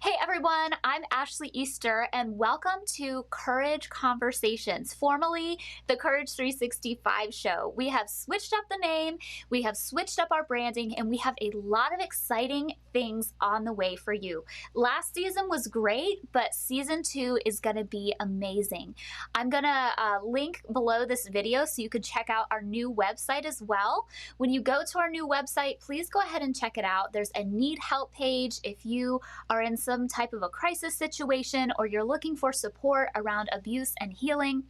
Hey everyone, I'm Ashley Easter, and welcome to Courage Conversations, formerly the Courage 365 Show. We have switched up the name, we have switched up our branding, and we have a lot of exciting things on the way for you. Last season was great, but season 2 is going to be amazing. I'm going to link below this video so you can check out our new website as well. When you go to our new website, please go ahead and check it out. There's a need help page if you are in some type of a crisis situation or you're looking for support around abuse and healing.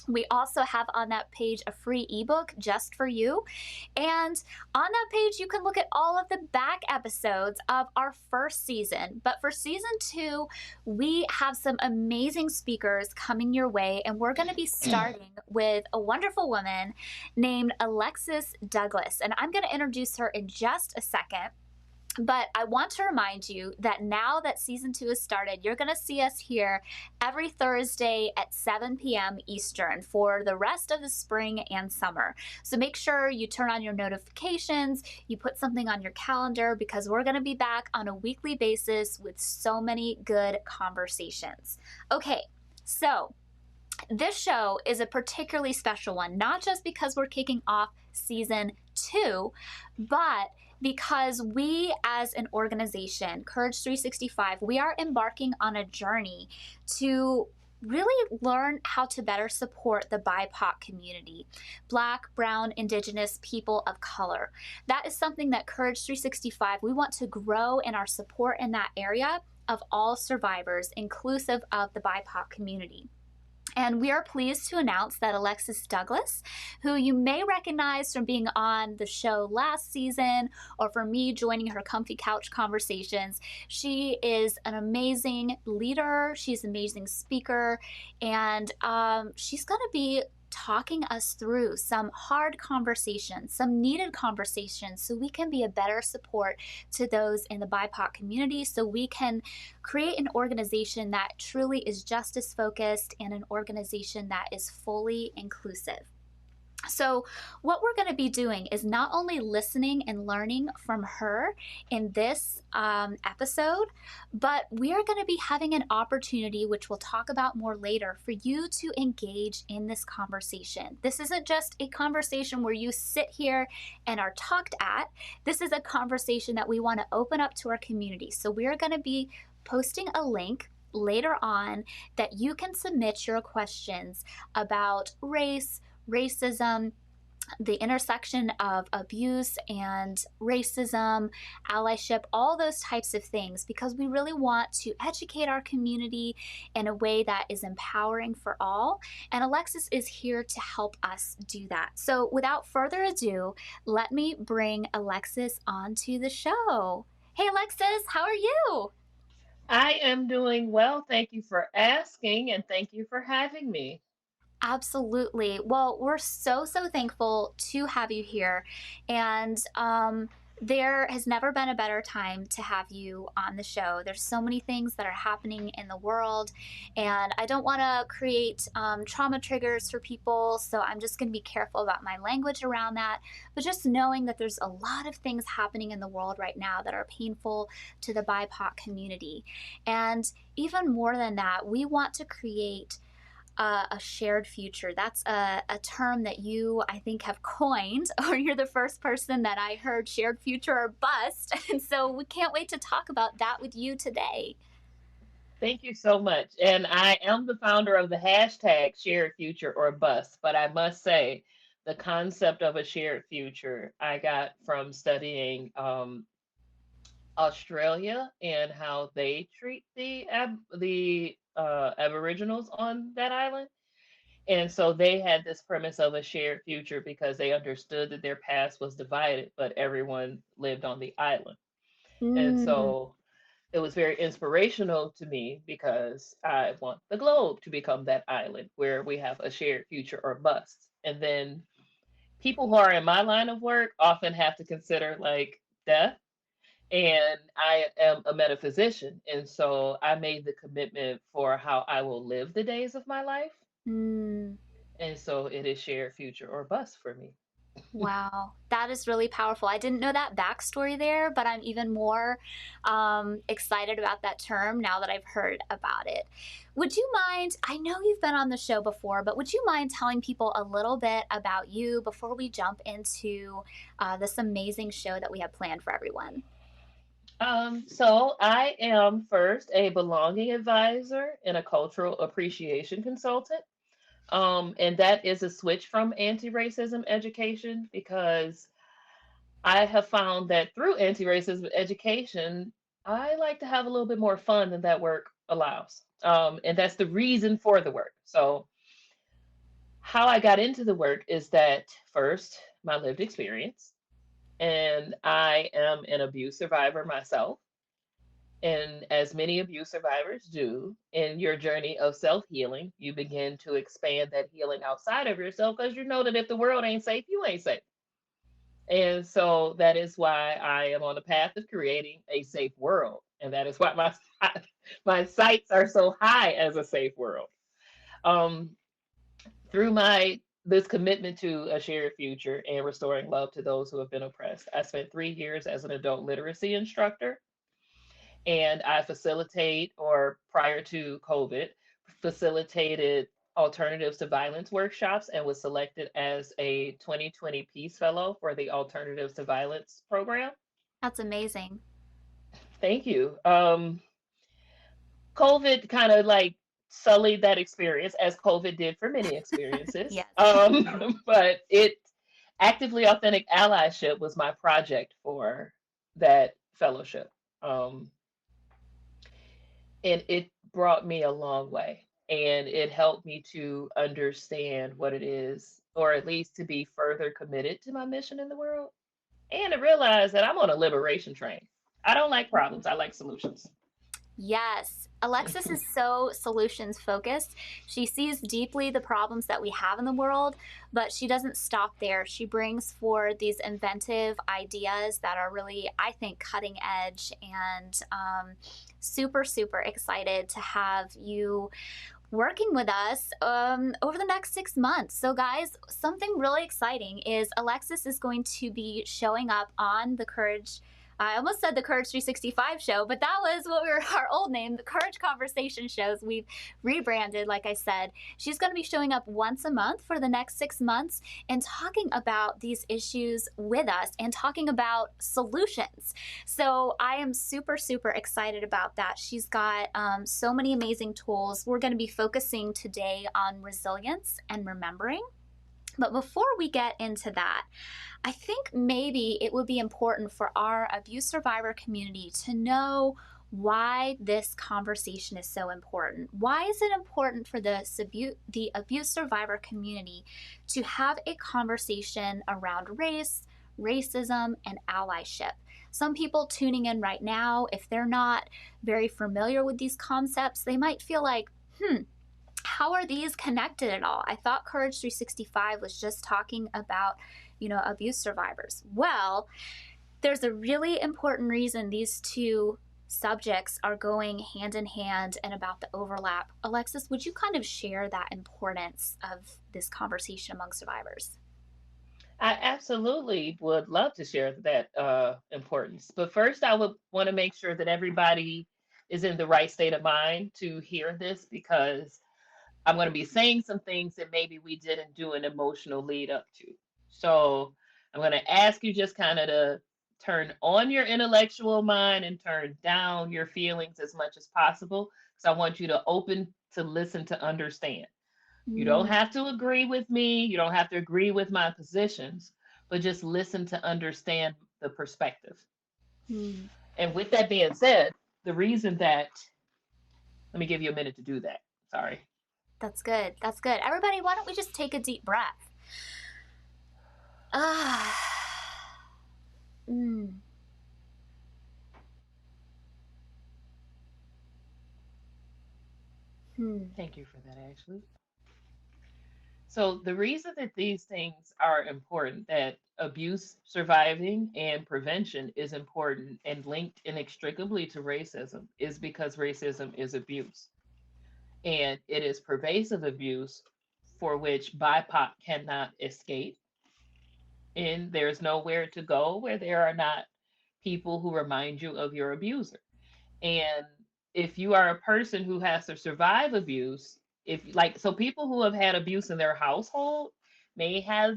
We also have on that page a free ebook just for you. And on that page, you can look at all of the back episodes of our first season. But for season 2, we have some amazing speakers coming your way. And we're going to be starting with a wonderful woman named Alexis Douglas. And I'm going to introduce her in just a second. But I want to remind you that now that season 2 has started, you're going to see us here every Thursday at 7 p.m. Eastern for the rest of the spring and summer. So make sure you turn on your notifications, you put something on your calendar, because we're going to be back on a weekly basis with so many good conversations. Okay, so this show is a particularly special one, not just because we're kicking off season 2, but because we as an organization, Courage 365, we are embarking on a journey to really learn how to better support the BIPOC community, Black, Brown, Indigenous, people of color. That is something that Courage 365, we want to grow in our support in that area of all survivors, inclusive of the BIPOC community. And we are pleased to announce that Alexis Douglas, who you may recognize from being on the show last season or from me joining her Comfy Couch Conversations, she is an amazing leader, she's an amazing speaker, and she's going to be talking us through some hard conversations, some needed conversations, so we can be a better support to those in the BIPOC community, so we can create an organization that truly is justice focused and an organization that is fully inclusive. So what we're going to be doing is not only listening and learning from her in this episode, but we are going to be having an opportunity, which we'll talk about more later, for you to engage in this conversation. This isn't just a conversation where you sit here and are talked at. This is a conversation that we want to open up to our community. So we are going to be posting a link later on that you can submit your questions about race, racism, the intersection of abuse and racism, allyship, all those types of things, because we really want to educate our community in a way that is empowering for all. And Alexis is here to help us do that. So without further ado, let me bring Alexis onto the show. Hey, Alexis, how are you? I am doing well. Thank you for asking, and thank you for having me. Absolutely. Well, we're so thankful to have you here. And there has never been a better time to have you on the show. There's so many things that are happening in the world, and I don't want to create trauma triggers for people, so I'm just going to be careful about my language around that. But just knowing that there's a lot of things happening in the world right now that are painful to the BIPOC community. And even more than that, we want to create a shared future. That's a term that you, I think, have coined, or you're the first person that I heard shared future or bust. And so we can't wait to talk about that with you today. Thank you so much. And I am the founder of the hashtag shared future or bust, but I must say the concept of a shared future I got from studying Australia and how they treat the Aboriginals on that island. And so they had this premise of a shared future because they understood that their past was divided, but everyone lived on the island. And Mm, so it was very inspirational to me because I want the globe to become that island where we have a shared future or bust. And then people who are in my line of work often have to consider like death. And I am a metaphysician. And so I made the commitment for how I will live the days of my life. mm. And so it is shared future or bust for me. Wow, that is really powerful. I didn't know that backstory there, but I'm even more excited about that term now that I've heard about it. Would you mind? I know you've been on the show before, but would you mind telling people a little bit about you before we jump into this amazing show that we have planned for everyone? So I am first a belonging advisor and a cultural appreciation consultant. And that is a switch from anti-racism education because I have found that through anti-racism education, I like to have a little bit more fun than that work allows. And that's the reason for the work. So how I got into the work is that first, my lived experience, and I am an abuse survivor myself. And as many abuse survivors do, in your journey of self healing, you begin to expand that healing outside of yourself because you know that if the world ain't safe, you ain't safe. And so that is why I am on the path of creating a safe world. And that is why my sights are so high as a safe world. Um, through my this commitment to a shared future and restoring love to those who have been oppressed, I spent 3 years as an adult literacy instructor, and I facilitate, or prior to COVID, facilitated alternatives to violence workshops and was selected as a 2020 Peace Fellow for the Alternatives to Violence program. That's amazing. Thank you. COVID kind of like sullied that experience, as COVID did for many experiences. Yes. But it actively authentic allyship was my project for that fellowship. Um, and it brought me a long way, and it helped me to understand what it is, or at least to be further committed to my mission in the world, and to realize that I'm on a liberation train. I don't like problems, I like solutions. Yes. Alexis is so solutions focused. She sees deeply the problems that we have in the world, but she doesn't stop there. She brings forward these inventive ideas that are really, I think, cutting edge, and super, super excited to have you working with us over the next 6 months. So, guys, something really exciting is Alexis is going to be showing up on the Courage. I almost said the Courage 365 show, but that was what we were our old name, the Courage Conversation shows. We've rebranded, like I said. She's going to be showing up once a month for the next 6 months and talking about these issues with us and talking about solutions. So I am super, super excited about that. She's got so many amazing tools. We're going to be focusing today on resilience and remembering. But before we get into that, I think maybe it would be important for our abuse survivor community to know why this conversation is so important. Why is it important for the abuse survivor community to have a conversation around race, racism, and allyship? Some people tuning in right now, if they're not very familiar with these concepts, they might feel like, how are these connected at all? I thought Courage 365 was just talking about, abuse survivors. Well, there's a really important reason these two subjects are going hand in hand and about the overlap. Alexis, would you kind of share that importance of this conversation among survivors? I absolutely would love to share that importance. But first, I would want to make sure that everybody is in the right state of mind to hear this, because I'm going to be saying some things that maybe we didn't do an emotional lead up to. So I'm going to ask you just kind of to turn on your intellectual mind and turn down your feelings as much as possible. Because I want you to open to listen to understand. You don't Mm, have to agree with me. You don't have to agree with my positions, but just listen to understand the perspective. mm. And with that being said, the reason that, let me give you a minute to do that. Sorry. That's good. That's good. Everybody, why don't we just take a deep breath? Ah. Mm. Hmm. Thank you for that, Ashley. So, the reason that these things are important, that abuse surviving and prevention is important and linked inextricably to racism, is because racism is abuse. And it is pervasive abuse for which BIPOC cannot escape. And there's nowhere to go where there are not people who remind you of your abuser. And if you are a person who has to survive abuse, if like so people who have had abuse in their household may have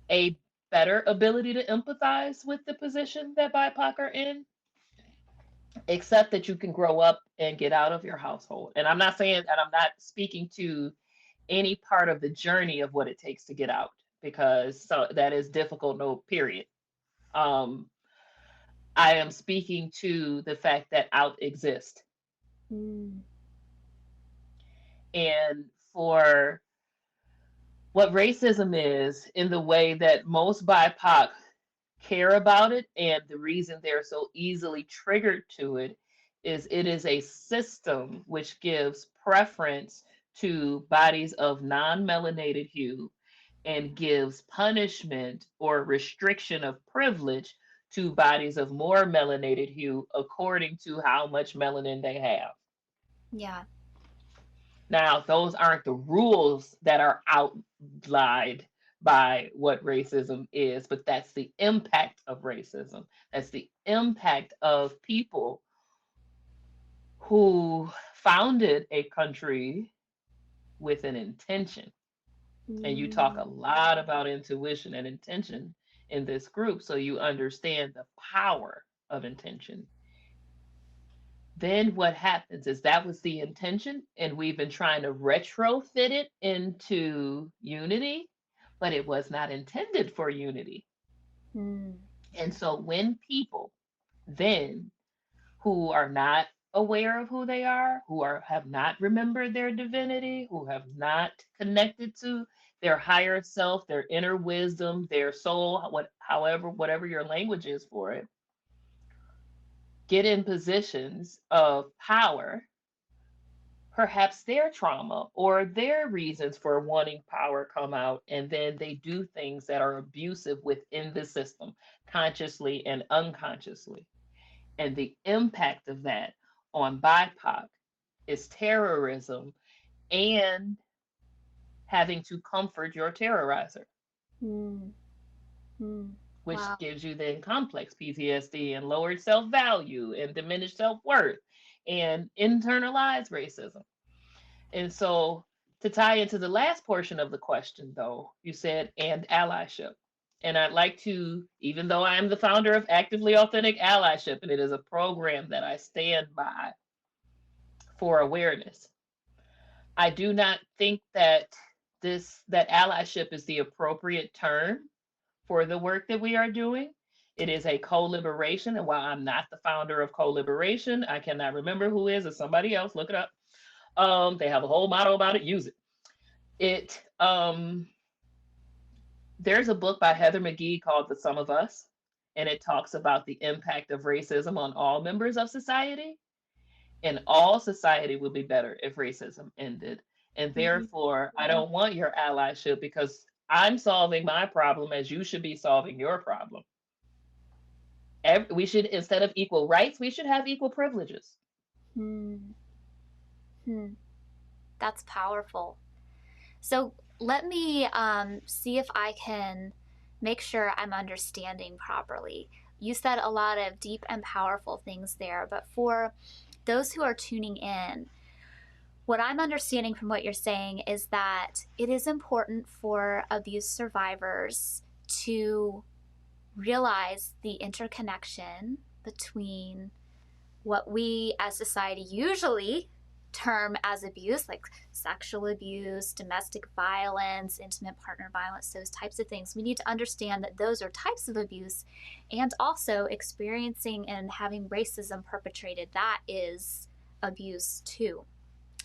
a better ability to empathize with the position that BIPOC are in, except that you can grow up and get out of your household. And I'm not saying that, I'm not speaking to any part of the journey of what it takes to get out, because so that is difficult, no period. Um, I am speaking to the fact that out exists. Mm. And for what racism is in the way that most BIPOC care about it, and the reason they're so easily triggered to it is a system which gives preference to bodies of non-melanated hue and gives punishment or restriction of privilege to bodies of more melanated hue according to how much melanin they have. Yeah. Now, those aren't the rules that are outlined by what racism is, but that's the impact of racism. That's the impact of people who founded a country with an intention. And you talk a Mm. lot about intuition and intention in this group, so you understand the power of intention. Then what happens is that was the intention, and we've been trying to retrofit it into unity, but it was not intended for unity. Mm. And so when people then who are not aware of who they are, who are have not remembered their divinity, who have not connected to their higher self, their inner wisdom, their soul, whatever your language is for it, get in positions of power, perhaps their trauma or their reasons for wanting power come out, and then they do things that are abusive within the system, consciously and unconsciously. And the impact of that on BIPOC is terrorism and having to comfort your terrorizer, Mm. Mm. which Wow. gives you then complex PTSD and lowered self value and diminished self worth and internalized racism. And so, to tie into the last portion of the question, though, you said, and allyship. And I'd like to, even though I am the founder of Actively Authentic Allyship, and it is a program that I stand by for awareness, I do not think that that allyship is the appropriate term for the work that we are doing. It is a co-liberation, and while I'm not the founder of co-liberation, I cannot remember who is, or somebody else, look it up. They have a whole motto about it, use it. It There's a book by Heather McGhee called The Sum of Us, and it talks about the impact of racism on all members of society, and all society would be better if racism ended. And Mm. therefore, I don't want your allyship, because I'm solving my problem as you should be solving your problem. We should, instead of equal rights, we should have equal privileges. Mm. Hmm. That's powerful. So let me see if I can make sure I'm understanding properly. You said a lot of deep and powerful things there, but for those who are tuning in, what I'm understanding from what you're saying is that it is important for abuse survivors to realize the interconnection between what we as society usually term as abuse, like sexual abuse, domestic violence, intimate partner violence, those types of things. We need to understand that those are types of abuse, and also experiencing and having racism perpetrated, that is abuse too.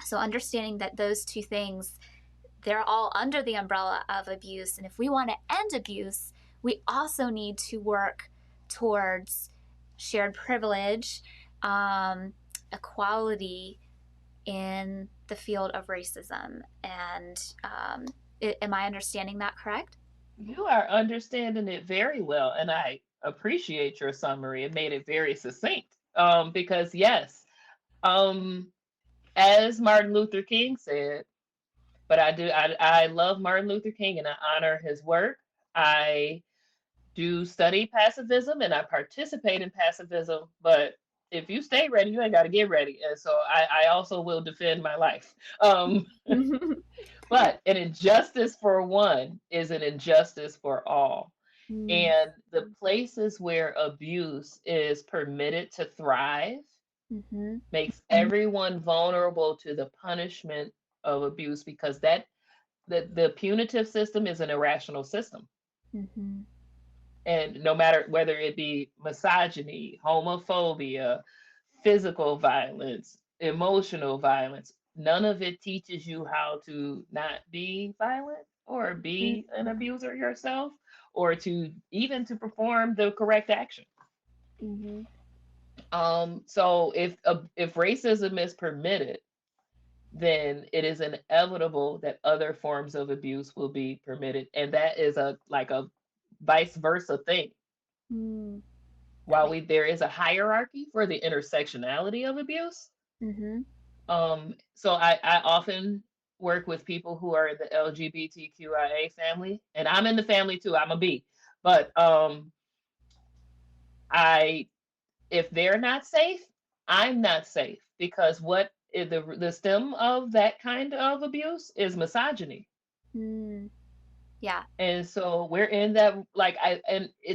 So understanding that those two things, they're all under the umbrella of abuse. And if we want to end abuse, we also need to work towards shared privilege, equality in the field of racism. And am I understanding that correct? You are understanding it very well, and I appreciate your summary. It made it very succinct. Because yes, um, as Martin Luther King said, but I love Martin Luther King and I honor his work. I do study pacifism and I participate in pacifism, but if you stay ready, you ain't got to get ready. And so I also will defend my life. But an injustice for one is an injustice for all. Mm, And the places where abuse is permitted to thrive mhm, makes everyone vulnerable to the punishment of abuse, because the punitive system is an irrational system. mhm, And no matter whether it be misogyny, homophobia, physical violence, emotional violence, none of it teaches you how to not be violent or mm, be an abuser yourself, or to even to perform the correct action. mhm, So if racism is permitted, then it is inevitable that other forms of abuse will be permitted, and that is a like a vice versa thing. mm. That While makes. there is a hierarchy for the intersectionality of abuse, Mhm, so I often work with people who are in the LGBTQIA family, and I'm in the family too. I'm a B, but I if they're not safe, I'm not safe, because what is the stem of that kind of abuse is misogyny. mm. Yeah. And so we're in that, like,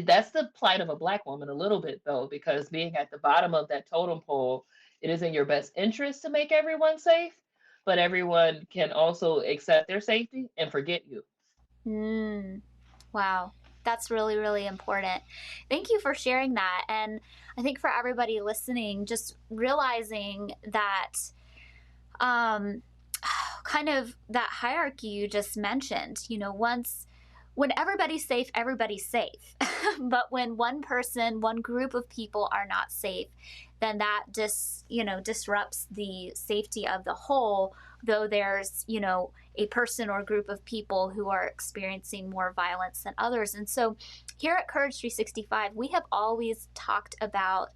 that's the plight of a black woman a little bit, though, because being at the bottom of that totem pole, it is in your best interest to make everyone safe, but everyone can also accept their safety and forget you. Mm. Wow. That's really, really important. Thank you for sharing that. And I think for everybody listening, just realizing that um, kind of that hierarchy you just mentioned, when everybody's safe, everybody's safe. But when one person, one group of people are not safe, then that disrupts the safety of the whole, though there's, a person or group of people who are experiencing more violence than others. And so here at Courage 365, we have always talked about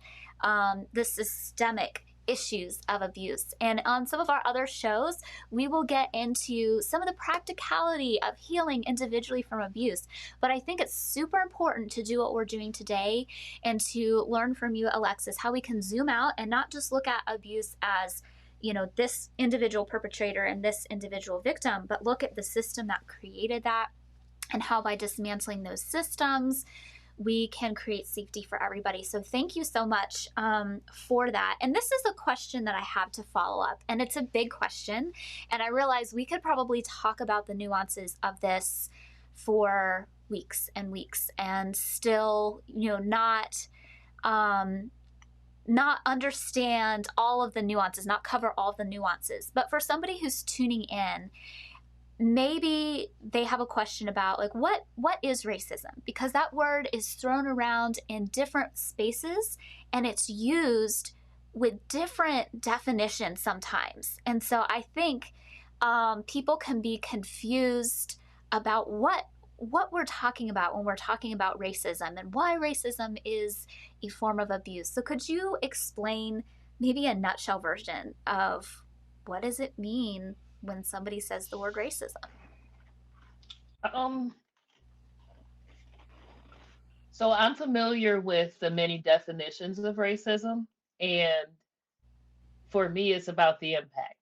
the systemic issues of abuse. And on some of our other shows, we will get into some of the practicality of healing individually from abuse. But I think it's super important to do what we're doing today and to learn from you, Alexis, how we can zoom out and not just look at abuse as this individual perpetrator and this individual victim, but look at the system that created that and how by dismantling those systems we can create safety for everybody. So thank you so much for that. And this is a question that I have to follow up, and it's a big question. And I realize we could probably talk about the nuances of this for weeks and weeks and still, not understand all of the nuances, not cover all of the nuances. But for somebody who's tuning in, maybe they have a question about like what is racism, because that word is thrown around in different spaces and it's used with different definitions sometimes. And so I think people can be confused about what we're talking about when we're talking about racism and why racism is a form of abuse. So could you explain maybe a nutshell version of what does it mean when somebody says the word racism? Um, so I'm familiar with the many definitions of racism, and for me, it's about the impact.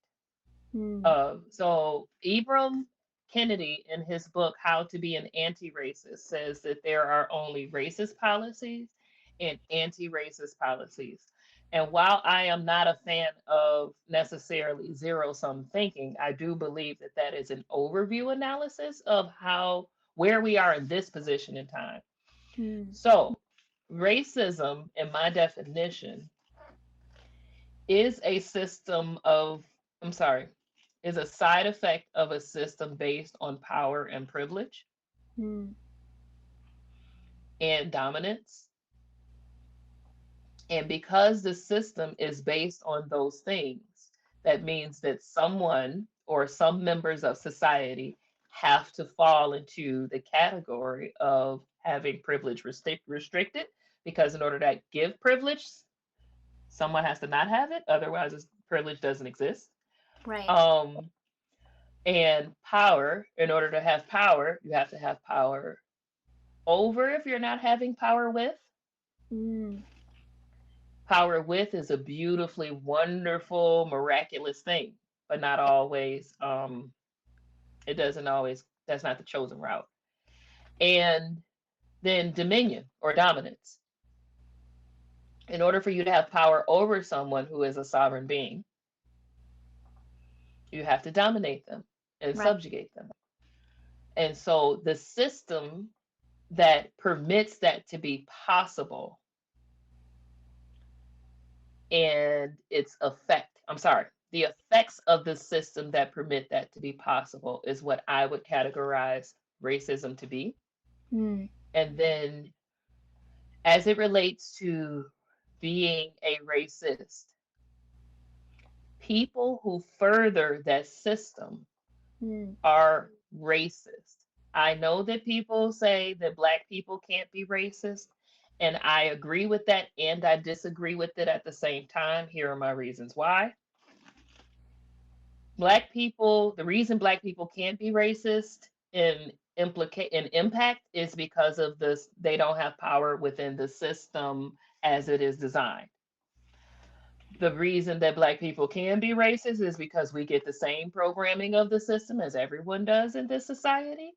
Mm, So Ibram Kennedy, in his book How to Be an Anti-Racist, says that there are only racist policies and anti-racist policies. And while I am not a fan of necessarily zero-sum thinking, I do believe that that is an overview analysis of where we are in this position in time. mm, So racism, in my definition, is a system of, I'm sorry, is a side effect of a system based on power and privilege mm, and dominance. And because the system is based on those things, that means that someone or some members of society have to fall into the category of having privilege restricted, because in order to give privilege, someone has to not have it. Otherwise, privilege doesn't exist. right. Um, and power, in order to have power, you have to have power over if you're not having power with. Mm, Power with is a beautifully wonderful, miraculous thing, but not always. It doesn't always. That's not the chosen route. And then dominion or dominance. In order for you to have power over someone who is a sovereign being, you have to dominate them and right. subjugate them. And so the system that permits that to be possible and its effect, I'm sorry, the effects of the system that permit that to be possible is what I would categorize racism to be. Mm, And then as it relates to being a racist, people who further that system mm, are racist. I know that people say that Black people can't be racist, and I agree with that and I disagree with it at the same time. Here are my reasons why. Black people, the reason Black people can't be racist in impact is because of this, they don't have power within the system as it is designed. The reason that Black people can be racist is because we get the same programming of the system as everyone does in this society.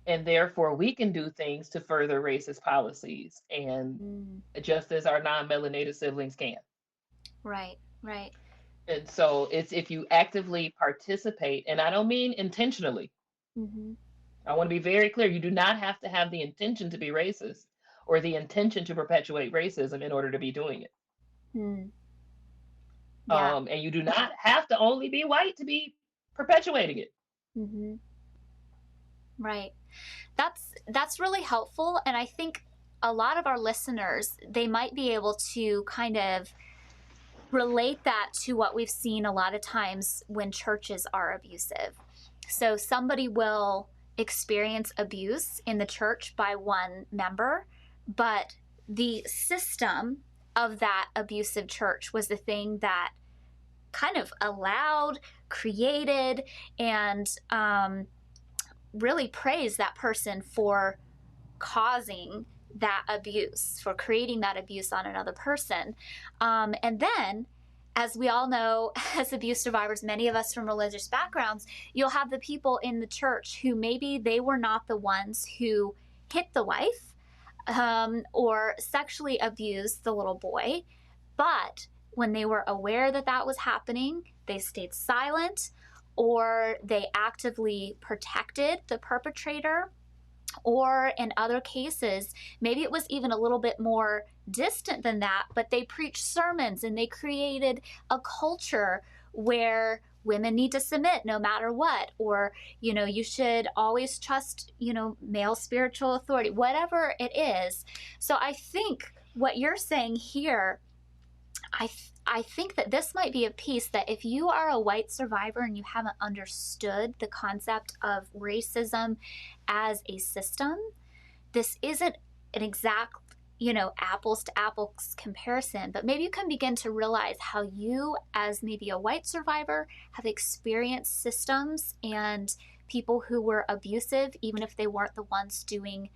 And therefore, we can do things to further racist policies, and mm, just as our non melanated siblings can. right, right. And so it's if you actively participate, and I don't mean intentionally. Mm-hmm. I want to be very clear. You do not have to have the intention to be racist or the intention to perpetuate racism in order to be doing it. Mm, yeah. And you do not have to only be white to be perpetuating it. Mm-hmm. Right. That's really helpful, and I think a lot of our listeners, they might be able to kind of relate that to what we've seen a lot of times when churches are abusive. So somebody will experience abuse in the church by one member, but the system of that abusive church was the thing that kind of allowed, created, and really praised that person for causing that abuse, for creating that abuse on another person. And then, as we all know, as abuse survivors, many of us from religious backgrounds, you'll have the people in the church who maybe they were not the ones who hit the wife or sexually abused the little boy, but when they were aware that that was happening, they stayed silent or they actively protected the perpetrator, or in other cases, maybe it was even a little bit more distant than that, but they preached sermons and they created a culture where women need to submit no matter what, or, you should always trust, male spiritual authority, whatever it is. So I think what you're saying here, I think that this might be a piece that if you are a white survivor and you haven't understood the concept of racism as a system, this isn't an exact, apples to apples comparison, but maybe you can begin to realize how you, as maybe a white survivor, have experienced systems and people who were abusive, even if they weren't the ones doing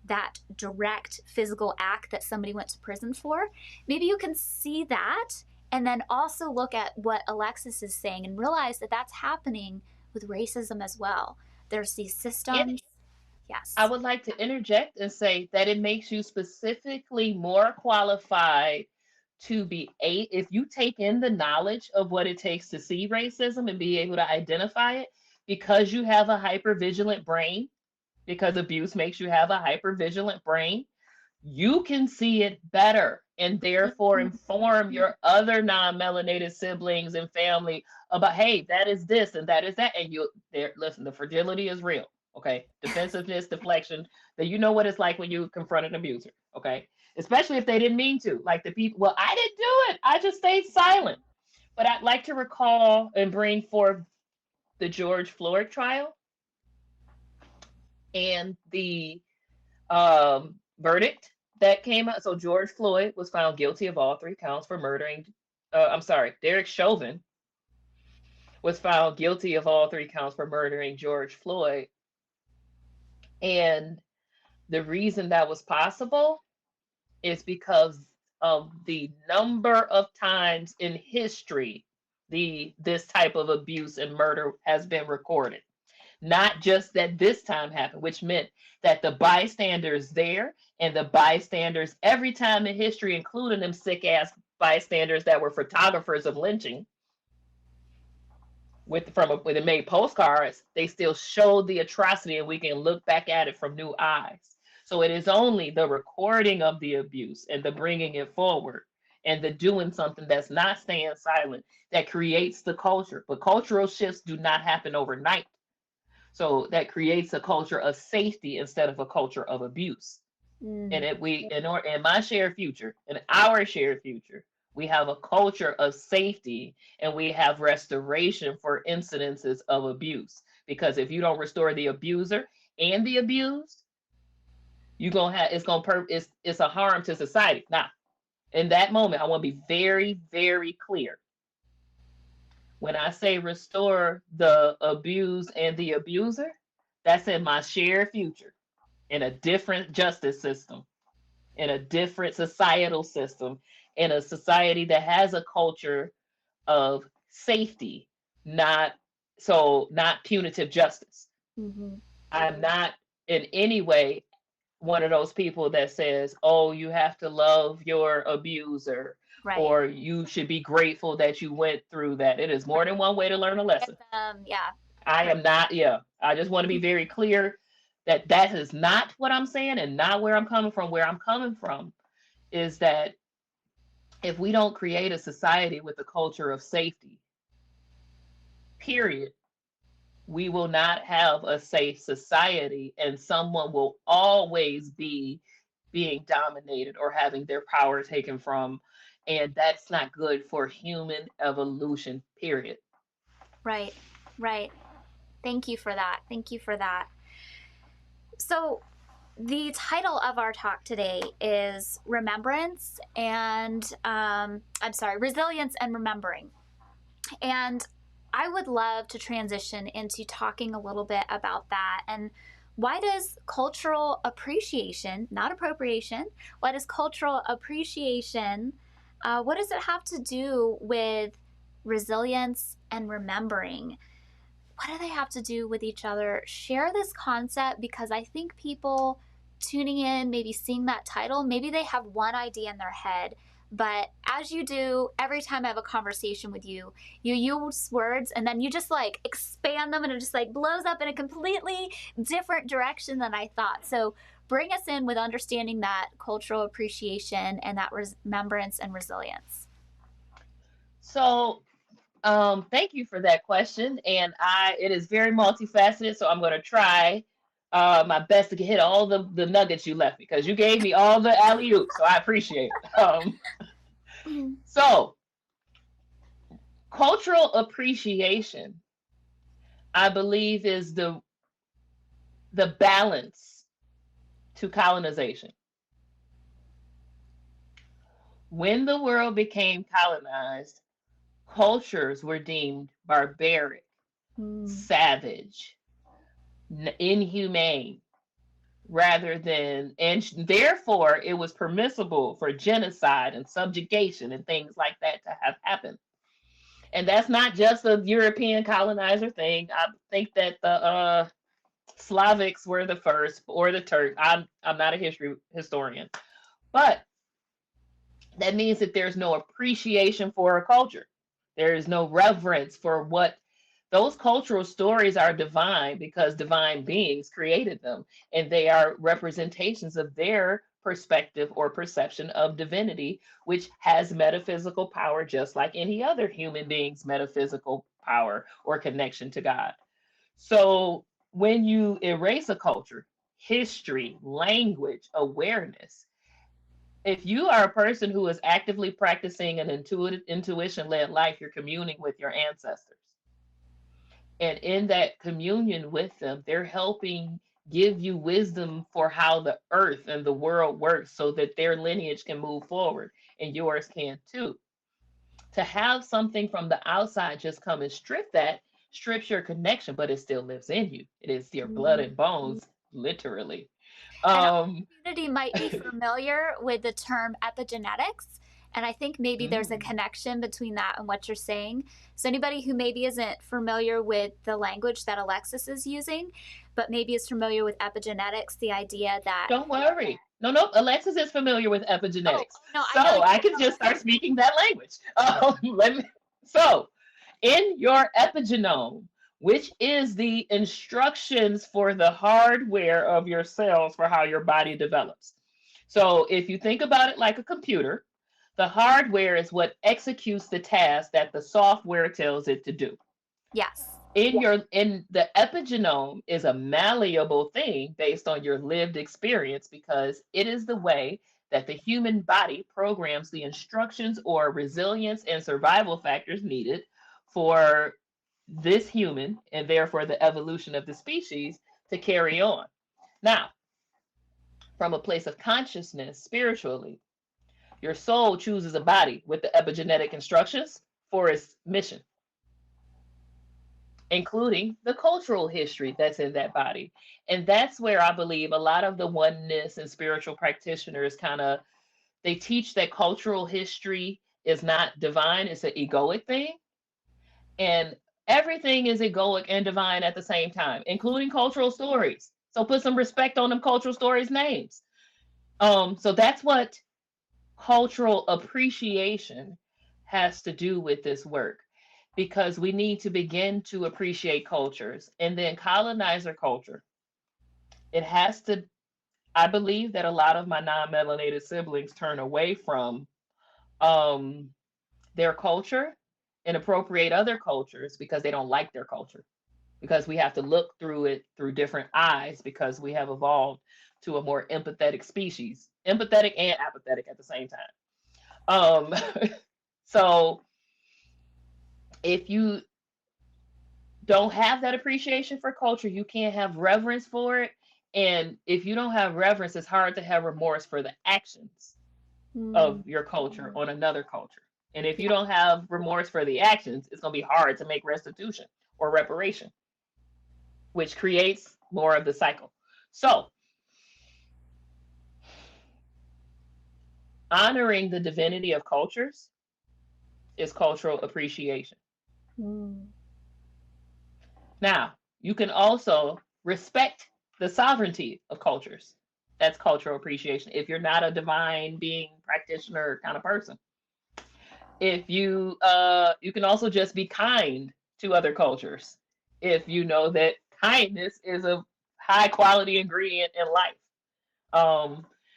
that direct physical act that somebody went to prison for. Maybe you can see that and then also look at what Alexis is saying and realize that that's happening with racism as well. There's these And systems. I Yes. would like to interject and say that it makes you specifically more qualified to be if you take in the knowledge of what it takes to see racism and be able to identify it, because you have a hyper vigilant brain, because abuse makes you have a hyper vigilant brain, you can see it better and therefore inform your other non-melanated siblings and family about, hey, that is this and that is that. And you there, listen, the fragility is real. Okay. Defensiveness, deflection, that you know what it's like when you confront an abuser. Okay. Especially if they didn't mean to. Like the people, well, I didn't do it. I just stayed silent. But I'd like to recall and bring forth the George Floyd trial and the verdict that came out. So George Floyd was found guilty of all three counts for murdering. I'm sorry, Derek Chauvin was found guilty of all three counts for murdering George Floyd. And The reason that was possible is because of the number of times in history this type of abuse and murder has been recorded. Not just that this time happened, which meant that the bystanders there and the bystanders every time in history, including them sick ass bystanders that were photographers of lynching, when they made postcards, they still showed the atrocity, and we can look back at it from new eyes. So it is only the recording of the abuse and the bringing it forward and the doing something that's not staying silent that creates the culture. But cultural shifts do not happen overnight. So that creates a culture of safety instead of a culture of abuse. And Mm. if we in my shared future, in our shared future, we have a culture of safety and we have restoration for incidences of abuse. Because if you don't restore the abuser and the abused, you're gonna have it's a harm to society. Now, in that moment, I want to be very, very clear. When I say restore the abused and the abuser, that's in my shared future, in a different justice system, in a different societal system, in a society that has a culture of safety, not punitive justice. Hmm. I'm not in any way one of those people that says, "Oh, you have to love your abuser," Right. or "You should be grateful that you went through that." It is more than one way to learn a lesson. Yeah. I Right. am not, yeah. I just want to be very clear that that is not what I'm saying and not where I'm coming from. Where I'm coming from is that if we don't create a society with a culture of safety, period, we will not have a safe society, and someone will always be being dominated or having their power taken from. And that's not good for human evolution, period. Right. Right. Thank you for that. Thank you for that. So, the title of our talk today is Remembrance and, I'm sorry, Resilience and Remembering. And I would love to transition into talking a little bit about that. And why does cultural appreciation, not appropriation, why does cultural appreciation, what does it have to do with resilience and remembering? What do they have to do with each other? Share this concept, because I think people tuning in, maybe seeing that title, maybe they have one idea in their head. But as you do, every time I have a conversation with you, you use words and then you just like expand them and it just like blows up in a completely different direction than I thought. So bring us in with understanding that cultural appreciation and that remembrance and resilience. So thank you for that question, and it is very multifaceted. So I'm going to try my best to hit all the nuggets you left me because you gave me all the alley oops, so I appreciate it. So cultural appreciation, I believe, is the balance to colonization. When the world became colonized, cultures were deemed barbaric, Mm. savage, inhumane, rather than, and therefore it was permissible for genocide and subjugation and things like that to have happened. And that's not just a European colonizer thing. I think that the Slavics were the first, or the Turk. I'm not a history historian, but that means that there's no appreciation for a culture. There is no reverence for what those cultural stories are. Divine because divine beings created them, and they are representations of their perspective or perception of divinity, which has metaphysical power just like any other human being's metaphysical power or connection to God. So when you erase a culture, history, language, awareness, if you are a person who is actively practicing an intuition led life, you're communing with your ancestors. And in that communion with them, they're helping give you wisdom for how the earth and the world works so that their lineage can move forward and yours can too. To have something from the outside just come and strip that, strips your connection, but it still lives in you. It is your blood and bones, literally. And our Um, community might be familiar with the term epigenetics. And I think maybe there's a mm, connection between that and what you're saying. So, anybody who maybe isn't familiar with the language that Alexis is using, but maybe is familiar with epigenetics, the idea that, don't worry. No, no, Alexis is familiar with oh, epigenetics, oh no, I know so you I can just start speaking that language. Let me. So, in your epigenome, which is the instructions for the hardware of your cells for how your body develops. So, if you think about it like a computer, the hardware is what executes the task that the software tells it to do. yes. In the epigenome is a malleable thing based on your lived experience because it is the way that the human body programs the instructions or resilience and survival factors needed for this human and therefore the evolution of the species to carry on. Now, from a place of consciousness spiritually, your soul chooses a body with the epigenetic instructions for its mission, including the cultural history that's in that body. And that's where I believe a lot of the oneness and spiritual practitioners kind of they teach that cultural history is not divine, it's an egoic thing. And everything is egoic and divine at the same time, including cultural stories. So put some respect on them cultural stories names. So that's what cultural appreciation has to do with this work because we need to begin to appreciate cultures and then colonizer culture. It has to, I believe that a lot of my non-melanated siblings turn away from um, their culture and appropriate other cultures because they don't like their culture. Because we have to look through it through different eyes because we have evolved to a more empathetic species, empathetic and apathetic at the same time. Um, so if you don't have that appreciation for culture, you can't have reverence for it. And if you don't have reverence, it's hard to have remorse for the actions Mm, of your culture on another culture. And if you yeah. don't have remorse for the actions, it's going to be hard to make restitution or reparation, which creates more of the cycle. So, honoring the divinity of cultures is cultural appreciation. Mm, Now, you can also respect the sovereignty of cultures. That's cultural appreciation. If you're not a divine being practitioner kind of person, if you you can also just be kind to other cultures. If you know that kindness is a high quality ingredient in life,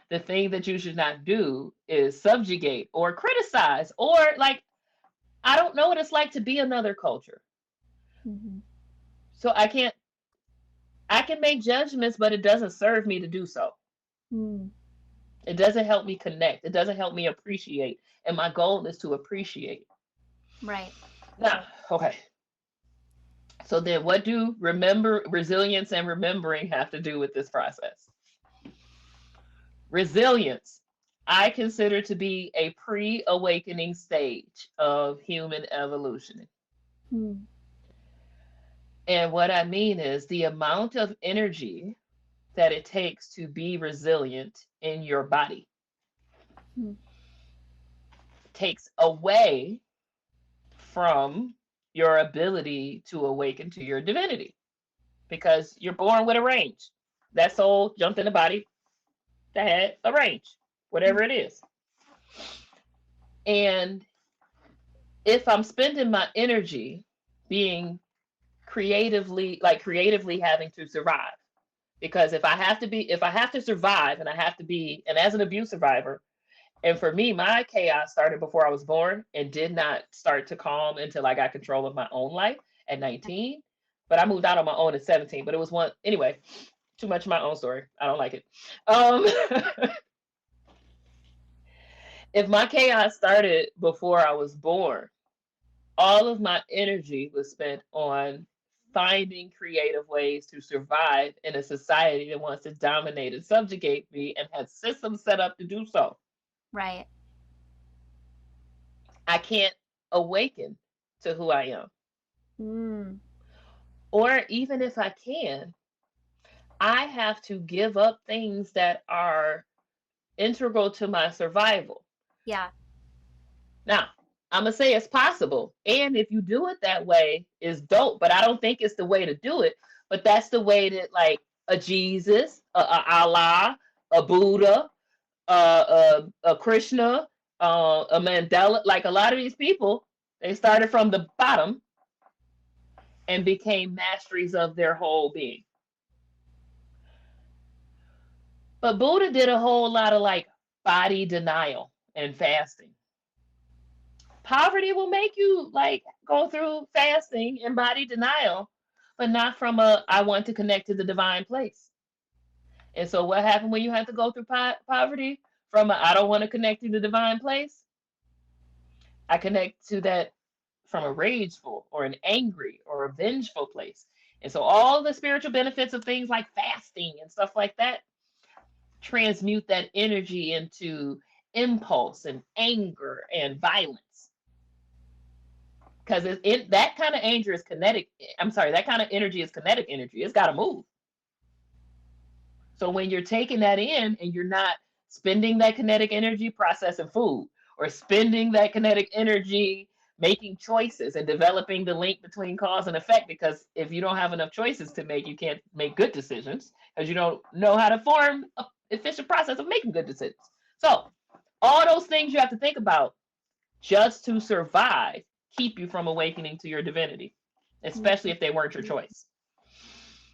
the thing that you should not do is subjugate or criticize or like I don't know what it's like to be another culture, mhm, so I can make judgments, but it doesn't serve me to do so. mm, It doesn't help me connect. It doesn't help me appreciate. And my goal is to appreciate. right. Now, okay. So then what do resilience and remembering have to do with this process? Resilience, I consider to be a pre-awakening stage of human evolution. Mm, And what I mean is the amount of energy that it takes to be resilient in your body mm, takes away from your ability to awaken to your divinity because you're born with a range. That soul jumped in a body that had a range, mm, whatever it is. And if I'm spending my energy being creatively having to survive, because if I have to survive and I have to be, and as an abuse survivor, and for me, my chaos started before I was born and did not start to calm until I got control of my own life at 19. But I moved out on my own at 17. But it was one anyway. Too much of my own story. I don't like it. Um, if my chaos started before I was born, all of my energy was spent on finding creative ways to survive in a society that wants to dominate and subjugate me and has systems set up to do so. right. I can't awaken to who I am. Mm, Or even if I can, I have to give up things that are integral to my survival. Yeah. Now, I'm gonna say it's possible, and if you do it that way, it's dope. But I don't think it's the way to do it. But that's the way that, like, a Jesus, a Allah, a Buddha, a Krishna, a Mandela, like a lot of these people, they started from the bottom and became masteries of their whole being. But Buddha did a whole lot of like body denial and fasting. Poverty will make you like go through fasting and body denial, but not from a I want to connect to the divine place. And so what happened when you have to go through poverty? From a I don't want to connect to the divine place, I connect to that from a rageful or an angry or a vengeful place. And so all the spiritual benefits of things like fasting and stuff like that transmute that energy into impulse and anger and violence. Because that kind of anger is kinetic. I'm sorry, that kind of energy is kinetic energy. It's got to move. So when you're taking that in and you're not spending that kinetic energy processing food, or spending that kinetic energy making choices and developing the link between cause and effect, because if you don't have enough choices to make, you can't make good decisions because you don't know how to form an efficient process of making good decisions. So all those things you have to think about just to survive keep you from awakening to your divinity, especially if they weren't your choice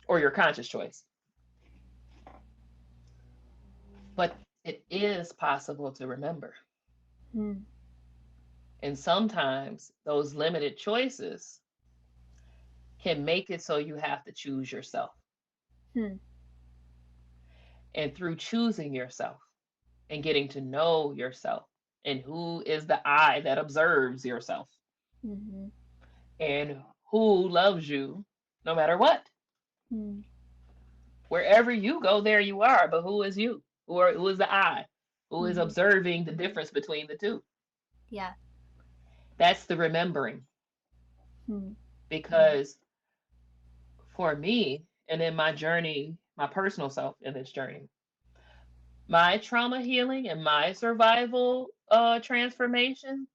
or your conscious choice. But it is possible to remember. Mm. And sometimes those limited choices can make it so you have to choose yourself. Hmm. And through choosing yourself and getting to know yourself and who is the I that observes yourself Mm-hmm. and who loves you no matter what. Mm. Wherever you go, there you are. But who is you? Who is the I? Who is Mm-hmm. observing the difference between the two? Yeah. That's the remembering. Mm. Because for me, and in my journey, my personal self in this journey, my trauma healing and my survival transformation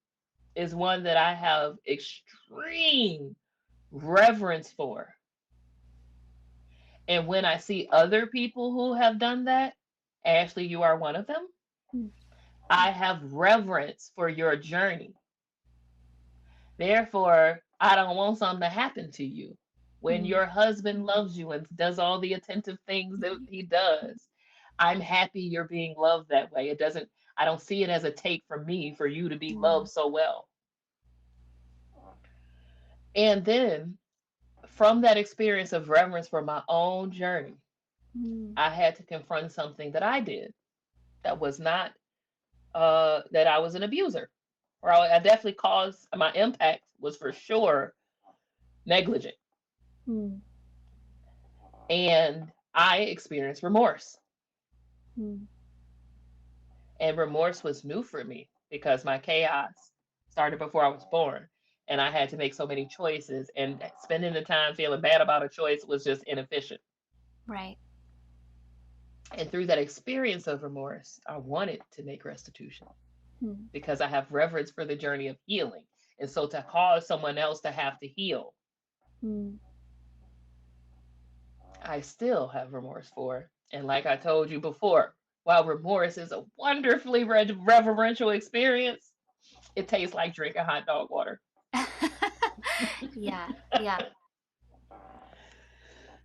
is one that I have extreme reverence for. And when I see other people who have done that, Ashley, you are one of them, Mm. I have reverence for your journey. Therefore, I don't want something to happen to you. When Mm. your husband loves you and does all the attentive things that he does, I'm happy you're being loved that way. I don't see it as a take from me for you to be Mm. loved so well. And then from that experience of reverence for my own journey, Mm. I had to confront something that I did that was not, that I was an abuser. Or I definitely caused, my impact was for sure negligent. Mm. And I experienced remorse. Mm. And remorse was new for me because my chaos started before I was born. And I had to make so many choices, and spending the time feeling bad about a choice was just inefficient. Right. And through that experience of remorse, I wanted to make restitution Mm. because I have reverence for the journey of healing. And so to cause someone else to have to heal, Mm. I still have remorse for. And like I told you before, while remorse is a wonderfully reverential experience, it tastes like drinking hot dog water. Yeah. Yeah.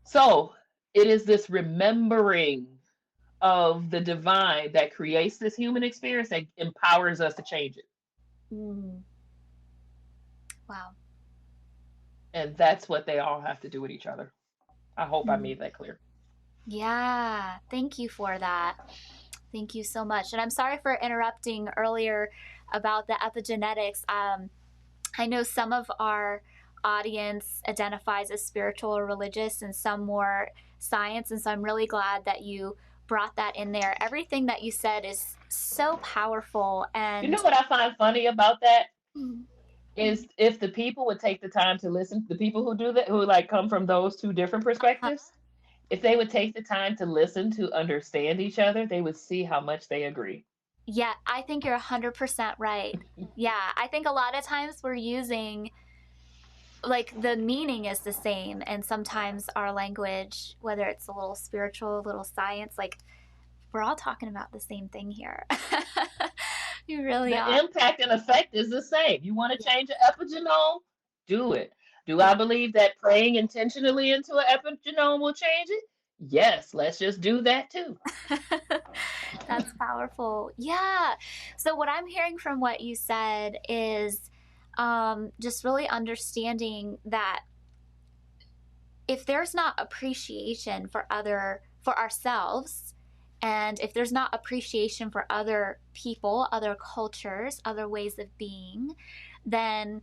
So it is this remembering of the divine that creates this human experience that empowers us to change it. Mm. Wow. And that's what they all have to do with each other. I hope I Mm. made that clear. Yeah. Thank you for that. Thank you so much. And I'm sorry for interrupting earlier about the epigenetics. I know some of our audience identifies as spiritual or religious and some more science. And so I'm really glad that you brought that in there. Everything that you said is so powerful. You know And what I find funny about that mm, is if the people would take the time to listen, the people who do that, who like come from those two different uh-huh. perspectives, If they would take the time to listen to understand each other, they would see how much they agree. Yeah, I think you're 100% right. Yeah, I think a lot of times we're using, like, the meaning is the same, and sometimes our language, whether it's a little spiritual, a little science, like, we're all talking about the same thing here. You really The are. impact and effect is the same. You want to Yeah, change an epigenome? Do it. Do I yeah. believe that praying intentionally into an epigenome will change it? Yes, let's just do that too. That's powerful. Yeah. So what I'm hearing from what you said is just really understanding that if there's not appreciation for ourselves, and if there's not appreciation for other people, other cultures, other ways of being, then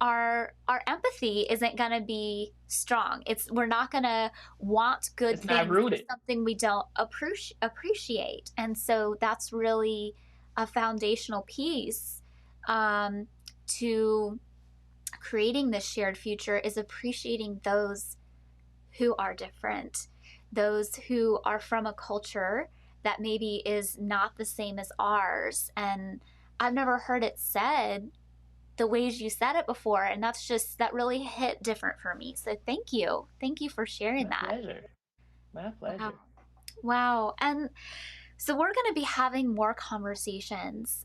our empathy isn't going to be strong. We're not going to want good It's not things for rooted. something we don't appreciate. And so that's really a foundational piece, to creating this shared future, is appreciating those who are different, those who are from a culture that maybe is not the same as ours. And I've never heard it said the ways you said it before, and that really hit different for me. So thank you for sharing My that. pleasure. My Wow. pleasure. Wow. And so we're going to be having more conversations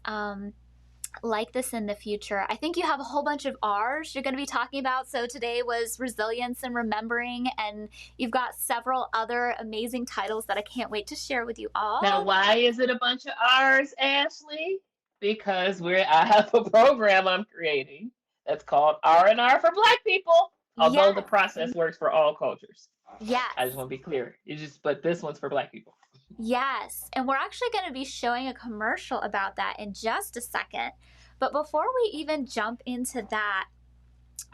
like this in the future. I think you have a whole bunch of R's you're going to be talking about. So today was resilience and remembering, and you've got several other amazing titles that I can't wait to share with you Now, all. why is it a bunch of R's, Ashley? Because I have a program I'm creating that's called R&R for Black people. Although the Yes. process works for all cultures. I just Yes. want to be clear. But this one's for Black people. Yes, and we're actually going to be showing a commercial about that in just a second. But before we even jump into that,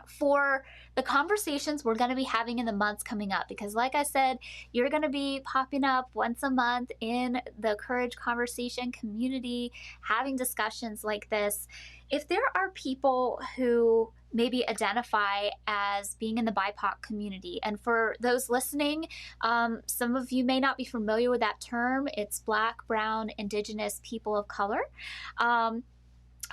for the conversations we're going to be having in the months coming up, because like I said, you're going to be popping up once a month in the Courage Conversation community, having discussions like this. If there are people who maybe identify as being in the BIPOC community, and for those listening, some of you may not be familiar with that term. It's Black, Brown, Indigenous, people of color.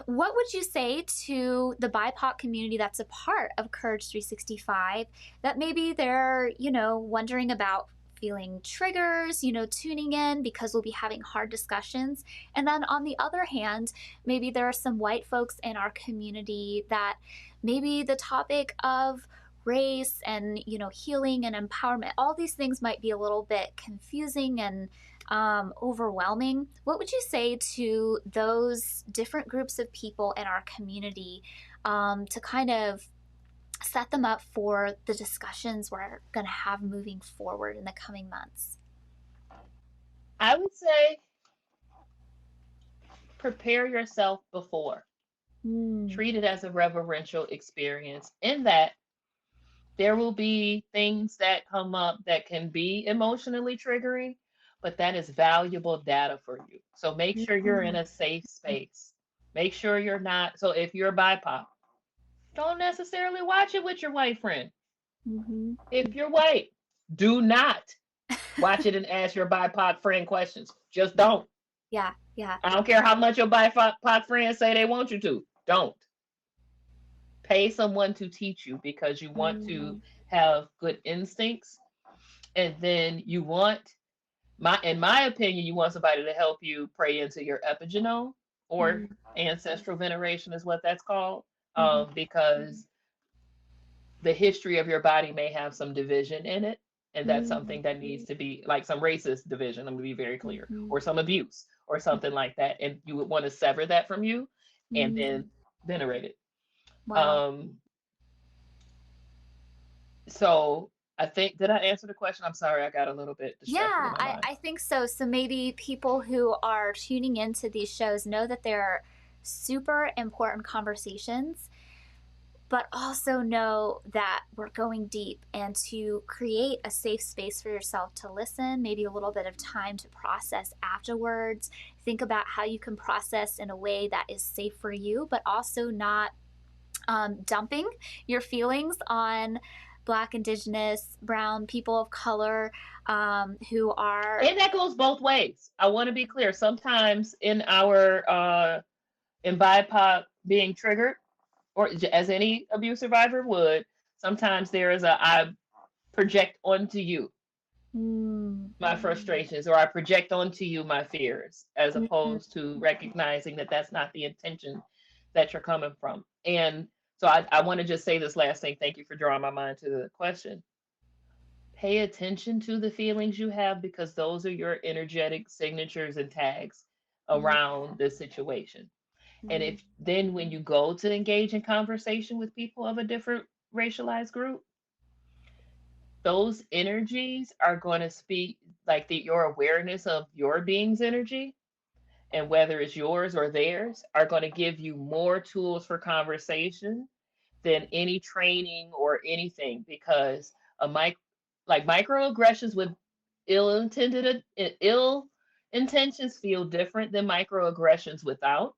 What would you say to the BIPOC community that's a part of Courage 365, that maybe they're, wondering about feeling triggers, tuning in because we'll be having hard discussions? And then on the other hand, maybe there are some white folks in our community that maybe the topic of race and, healing and empowerment, all these things might be a little bit confusing and overwhelming. What would you say to those different groups of people in our community, to kind of set them up for the discussions we're going to have moving forward in the coming months? I would say prepare yourself before. Mm, Treat it as a reverential experience, in that there will be things that come up that can be emotionally triggering, but that is valuable data for you. So make sure you're in mm, a safe space. Make sure you're not. So if you're BIPOC, don't necessarily watch it with your white friend. mm-hmm. If you're white, do not watch it and ask your BIPOC friend questions. Just don't. Yeah, yeah. I don't care how much your BIPOC friends say they want you to. Don't. Pay someone to teach you, because you want to Mm, have good instincts, and then in my opinion, you want somebody to help you pray into your epigenome, or mm, ancestral veneration is what that's called, mm-hmm, because the history of your body may have some division in it, and that's mm, something that needs to be, like, some racist division. I'm going to be very clear, mm-hmm, or some abuse or something like that, and you would want to sever that from you and mm. then venerate it. Wow. um so I think, did I answer the question? I'm sorry, I got a little bit Yeah, distracted in my mind. I think so. So maybe people who are tuning into these shows know that they're super important conversations, but also know that we're going deep, and to create a safe space for yourself to listen, maybe a little bit of time to process afterwards. Think about how you can process in a way that is safe for you, but also not dumping your feelings on Black, Indigenous, Brown, people of color who are. And that goes both ways. I want to be clear. Sometimes in our in BIPOC being triggered, or as any abuse survivor would, sometimes there is I project onto you my frustrations, or I project onto you my fears, as opposed to recognizing that that's not the intention that you're coming from. And so I want to just say this last thing. Thank you for drawing my mind to the question. Pay attention to the feelings you have, because those are your energetic signatures and tags around this situation. And if then when you go to engage in conversation with people of a different racialized group, those energies are going to speak, like your awareness of your being's energy, and whether it's yours or theirs, are going to give you more tools for conversation than any training or anything. Because like microaggressions with ill intentions feel different than microaggressions without.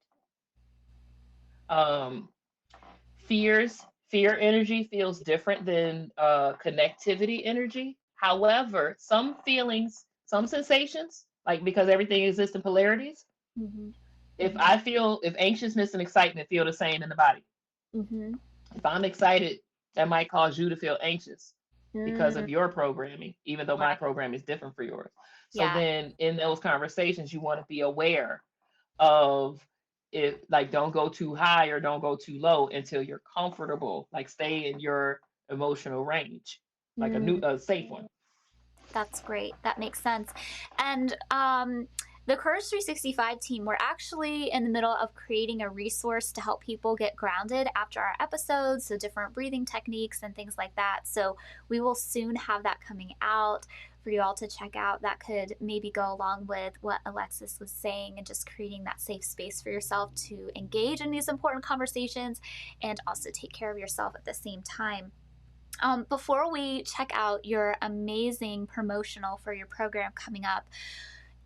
Fear energy feels different than connectivity energy. However, some feelings, some sensations, like, because everything exists in polarities. If anxiousness and excitement feel the same in the body, if I'm excited, that might cause you to feel anxious because of your programming, even though my program is different for yours. So then in those conversations, you want to be aware of it, like, don't go too high or don't go too low until you're comfortable, like stay in your emotional range, like a safe one. That's great. That makes sense. And the Courage 365 team, we're actually in the middle of creating a resource to help people get grounded after our episodes, so different breathing techniques and things like that. So we will soon have that coming out for you all to check out. That could maybe go along with what Alexis was saying, and just creating that safe space for yourself to engage in these important conversations and also take care of yourself at the same time. Before we check out your amazing promotional for your program coming up,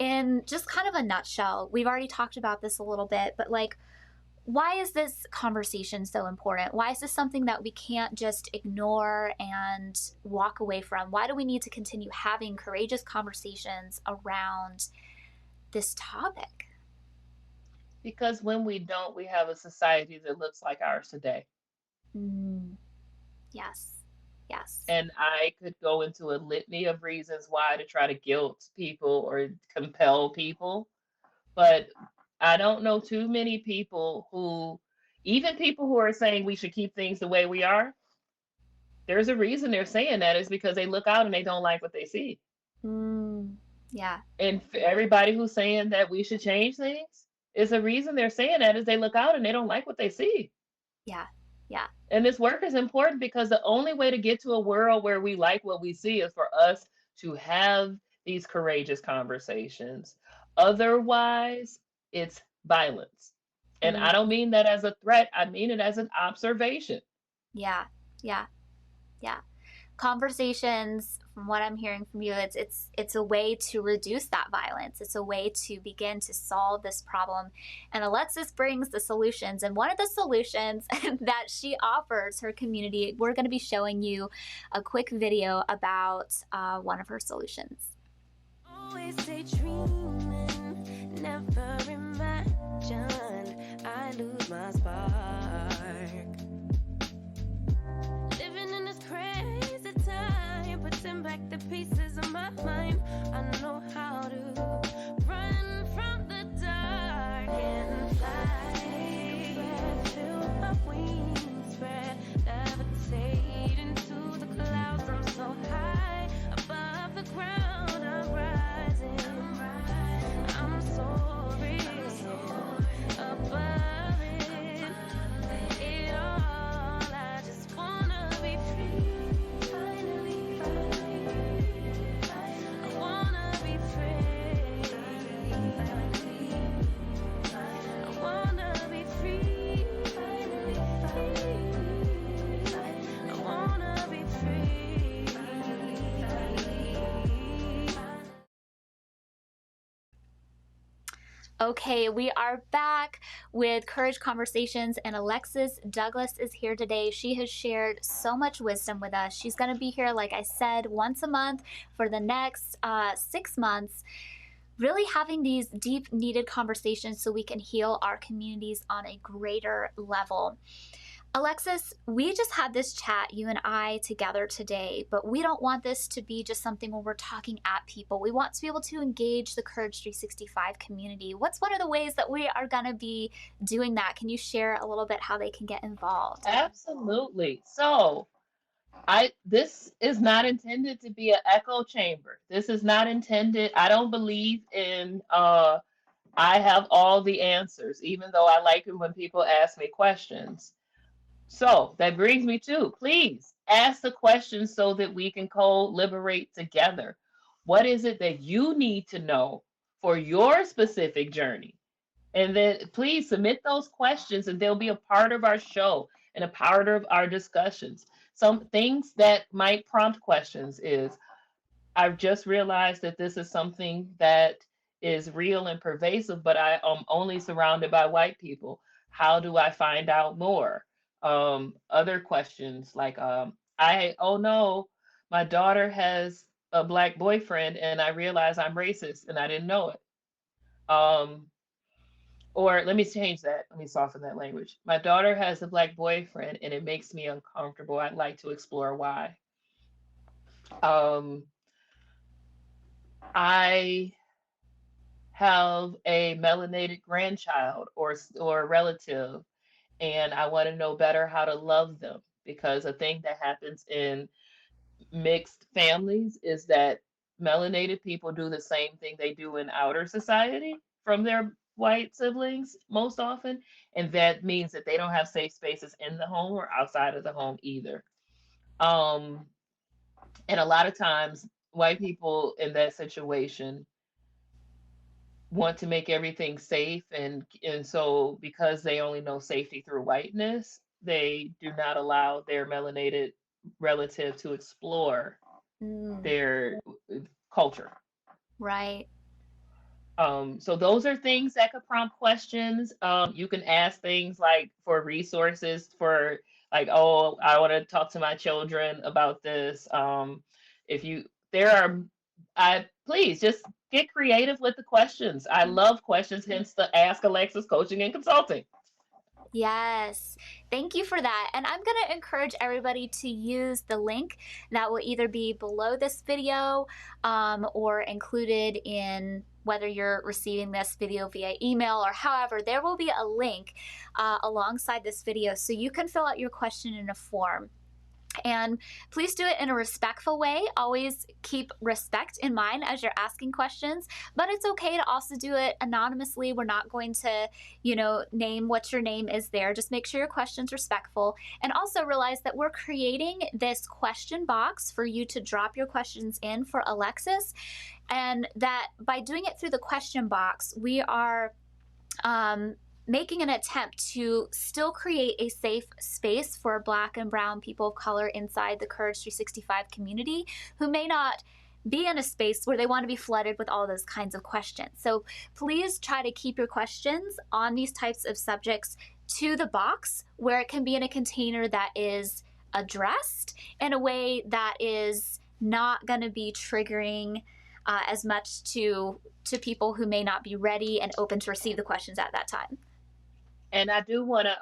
in just kind of a nutshell, we've already talked about this a little bit, but like, why is this conversation so important? Why is this something that we can't just ignore and walk away from? Why do we need to continue having courageous conversations around this topic? Because when we don't, we have a society that looks like ours today. Yes. Yes. And I could go into a litany of reasons why to try to guilt people or compel people. But I don't know too many people who, even people who are saying we should keep things the way we are, there's a reason they're saying that, is because they look out and they don't like what they see. Yeah. And for everybody who's saying that we should change things, is a reason they're saying that, is they look out and they don't like what they see. Yeah. Yeah. And this work is important, because the only way to get to a world where we like what we see is for us to have these courageous conversations. Otherwise, it's violence. And I don't mean that as a threat. I mean it as an observation. Yeah. Yeah. Yeah. Conversations, from what I'm hearing from you, it's a way to reduce that violence. It's a way to begin to solve this problem. And Alexis brings the solutions. And one of the solutions that she offers her community, we're going to be showing you a quick video about one of her solutions. Always daydreaming, never imagined I lose my spark. Living in this crazy time, putting back the pieces of my mind. I know how to run from the dark and fly. Feel my wings spread, levitate into the clouds. I'm so high above the ground. I'm rising. I'm soaring above it. Okay, we are back with Courage Conversations, and Alexis Douglas is here today. She has shared so much wisdom with us. She's going to be here, like I said, once a month for the next 6 months, really having these deep, needed conversations so we can heal our communities on a greater level. Alexis, we just had this chat, you and I, together today, but we don't want this to be just something where we're talking at people. We want to be able to engage the Courage 365 community. What's one of the ways that we are going to be doing that? Can you share a little bit how they can get involved? Absolutely. So, this is not intended to be an echo chamber. This is not intended. I don't believe in I have all the answers, even though I like it when people ask me questions. So that brings me to, please ask the questions so that we can co-liberate together. What is it that you need to know for your specific journey? And then please submit those questions and they'll be a part of our show and a part of our discussions. Some things that might prompt questions is, I've just realized that this is something that is real and pervasive, but I am only surrounded by white people. How do I find out more? Other questions like, oh no, my daughter has a black boyfriend and I realize I'm racist and I didn't know it. Or let me change that. Let me soften that language. My daughter has a black boyfriend and it makes me uncomfortable. I'd like to explore why. Um, I have a melanated grandchild or relative, and I want to know better how to love them because a thing that happens in mixed families is that melanated people do the same thing they do in outer society from their white siblings most often, and that means that they don't have safe spaces in the home or outside of the home either. Um, and a lot of times, white people in that situation want to make everything safe, and so because they only know safety through whiteness, they do not allow their melanated relative to explore their culture. Right. So those are things that could prompt questions. You can ask things like for resources for like, oh, I want to talk to my children about this. If you there are I please just get creative with the questions. I love questions, hence the Ask Alexis Coaching and Consulting. Yes, thank you for that. And I'm going to encourage everybody to use the link that will either be below this video or included in whether you're receiving this video via email or however, there will be a link alongside this video so you can fill out your question in a form. And please do it in a respectful way. Always keep respect in mind as you're asking questions, but it's okay to also do it anonymously. We're not going to, name what your name is there. Just make sure your question's respectful. And also realize that we're creating this question box for you to drop your questions in for Alexis. And that by doing it through the question box, we are making an attempt to still create a safe space for Black and Brown people of color inside the Courage 365 community who may not be in a space where they want to be flooded with all those kinds of questions. So please try to keep your questions on these types of subjects to the box where it can be in a container that is addressed in a way that is not going to be triggering as much to people who may not be ready and open to receive the questions at that time. And I do want to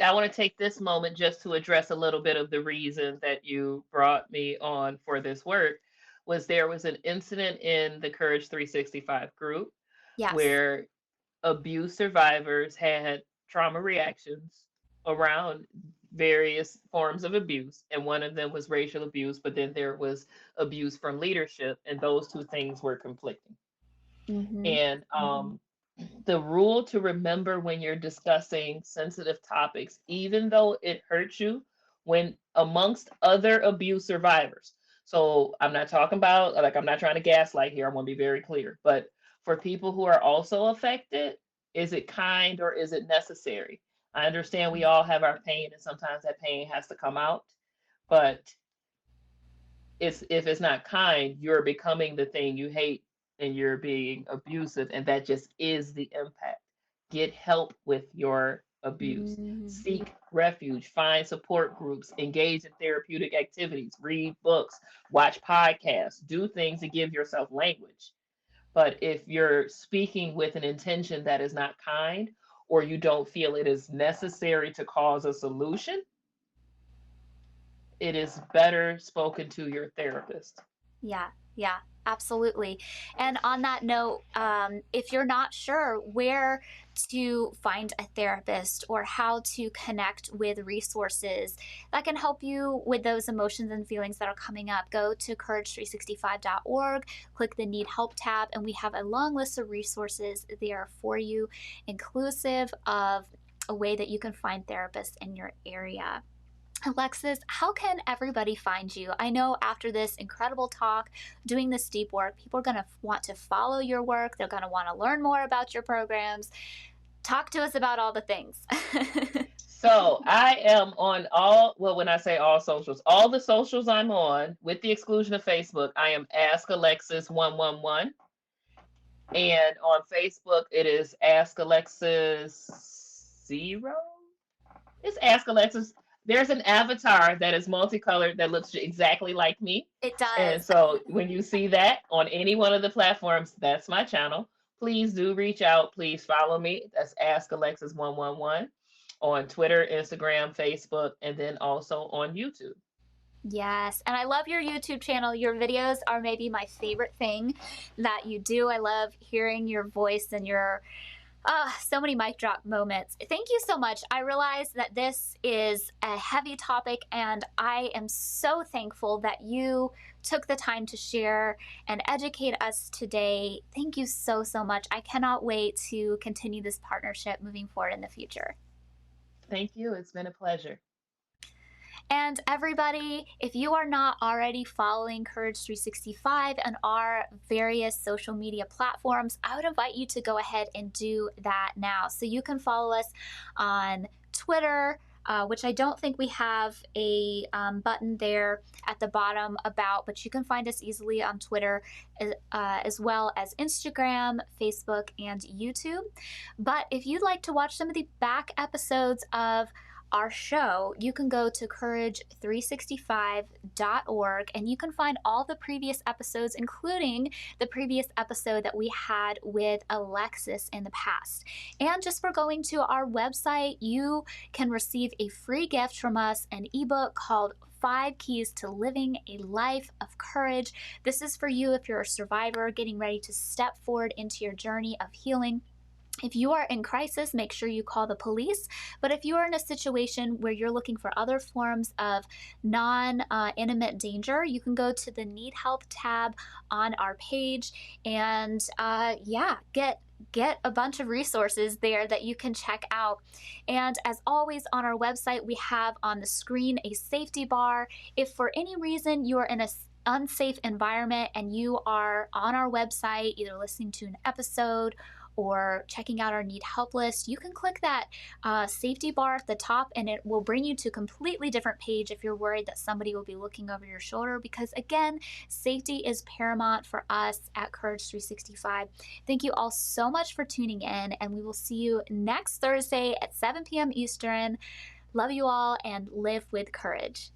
I want to take this moment just to address a little bit of the reason that you brought me on for this work. There was an incident in the Courage 365 group Yes. where abuse survivors had trauma reactions around various forms of abuse, and one of them was racial abuse, but then there was abuse from leadership, and those two things were conflicting. And the rule to remember when you're discussing sensitive topics, even though it hurts you, when amongst other abuse survivors. So I'm not talking about, like, I'm not trying to gaslight here. I want to be very clear. But for people who are also affected, is it kind or is it necessary? I understand we all have our pain and sometimes that pain has to come out. But if it's not kind, you're becoming the thing you hate and you're being abusive, and that just is the impact. Get help with your abuse. Mm, Seek refuge, find support groups, engage in therapeutic activities, read books, watch podcasts, do things to give yourself language. But if you're speaking with an intention that is not kind, or you don't feel it is necessary to cause a solution, it is better spoken to your therapist. yeah, yeah, absolutely. And on that note, if you're not sure where to find a therapist or how to connect with resources that can help you with those emotions and feelings that are coming up, go to courage365.org, click the Need Help tab, and we have a long list of resources there for you, inclusive of a way that you can find therapists in your area. Alexis, how can everybody find you? I know after this incredible talk, doing this deep work, people are going to want to follow your work. They're going to want to learn more about your programs. Talk to us about all the things. So I am on all, well, when I say all socials, all the socials I'm on, with the exclusion of Facebook, I am Ask Alexis 111. And on Facebook, it is Ask Alexis 0. It's Ask Alexis. There's an avatar that is multicolored that looks exactly like me. It And does. so when you see that on any one of the platforms, that's my channel. Please do reach out. Please follow me. That's Ask Alexis 111 on Twitter, Instagram, Facebook, and then also on YouTube. Yes. And I love your YouTube channel. Your videos are maybe my favorite thing that you do. I love hearing your voice and your so many mic drop moments. Thank you so much. I realize that this is a heavy topic, and I am so thankful that you took the time to share and educate us today. Thank you so, so much. I cannot wait to continue this partnership moving forward in the future. Thank you. It's been a pleasure. And everybody, if you are not already following Courage 365 and our various social media platforms, I would invite you to go ahead and do that now. So you can follow us on Twitter, which I don't think we have a button there at the bottom about, but you can find us easily on Twitter, as well as Instagram, Facebook, and YouTube. But if you'd like to watch some of the back episodes of our show, you can go to courage365.org and you can find all the previous episodes, including the previous episode that we had with Alexis in the past. And just for going to our website, you can receive a free gift from us, an ebook called 5 Keys to Living a Life of Courage. This is for you if you're a survivor getting ready to step forward into your journey of healing. If you are in crisis, make sure you call the police. But if you are in a situation where you're looking for other forms of non-intimate danger, you can go to the Need Help tab on our page and get a bunch of resources there that you can check out. And as always, on our website, we have on the screen a safety bar. If for any reason you are in a unsafe environment and you are on our website, either listening to an episode or checking out our Need Help list, you can click that safety bar at the top and it will bring you to a completely different page if you're worried that somebody will be looking over your shoulder, because again, safety is paramount for us at Courage 365. Thank you all so much for tuning in, and we will see you next Thursday at 7 p.m. Eastern. Love you all and live with courage.